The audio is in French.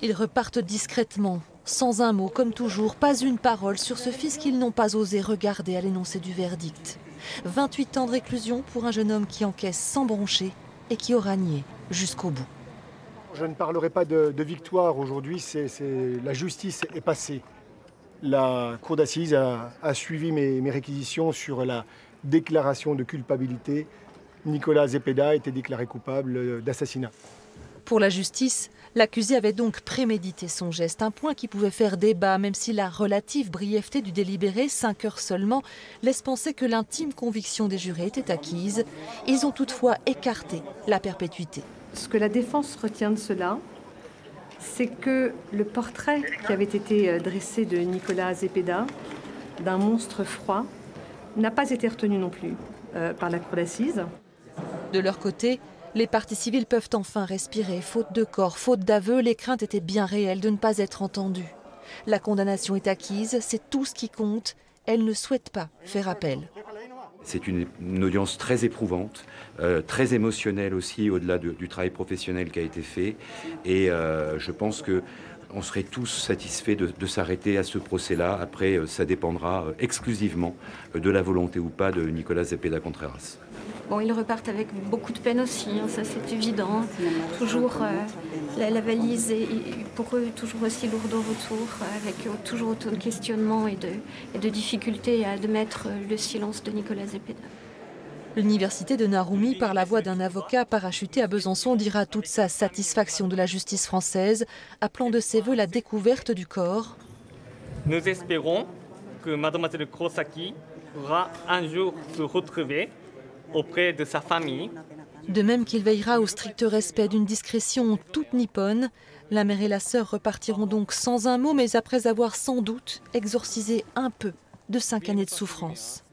Ils repartent discrètement, sans un mot, comme toujours, pas une parole sur ce fils qu'ils n'ont pas osé regarder à l'énoncé du verdict. 28 ans de réclusion pour un jeune homme qui encaisse sans broncher et qui aura nié jusqu'au bout. Je ne parlerai pas de victoire aujourd'hui, la justice est passée. La cour d'assises a suivi mes réquisitions sur la déclaration de culpabilité. Nicolas Zepeda a été déclaré coupable d'assassinat. Pour la justice, l'accusé avait donc prémédité son geste, un point qui pouvait faire débat, même si la relative brièveté du délibéré, 5 heures seulement, laisse penser que l'intime conviction des jurés était acquise. Ils ont toutefois écarté la perpétuité. Ce que la défense retient de cela, c'est que le portrait qui avait été dressé de Nicolas Zepeda, d'un monstre froid, n'a pas été retenu non plus par la cour d'assises. De leur côté, les parties civiles peuvent enfin respirer. Faute de corps, faute d'aveu, les craintes étaient bien réelles de ne pas être entendues. La condamnation est acquise, c'est tout ce qui compte. Elle ne souhaite pas faire appel. C'est une audience très éprouvante, très émotionnelle aussi, au-delà du travail professionnel qui a été fait. Et je pense qu'on serait tous satisfaits de s'arrêter à ce procès-là. Après, ça dépendra exclusivement de la volonté ou pas de Nicolas Zepeda Contreras. Bon, ils repartent avec beaucoup de peine aussi, hein, ça c'est évident. Toujours la valise est pour eux toujours aussi lourde au retour, avec toujours autant de questionnements et de difficultés à admettre le silence de Nicolas Zepeda. L'université de Naroumi, par la voix d'un avocat parachuté à Besançon, dira toute sa satisfaction de la justice française, appelant de ses voeux la découverte du corps. Nous espérons que Mademoiselle Kurosaki pourra un jour se retrouver auprès de sa famille. De même qu'il veillera au strict respect d'une discrétion toute nippone. La mère et la sœur repartiront donc sans un mot, mais après avoir sans doute exorcisé un peu de 5 années de souffrance.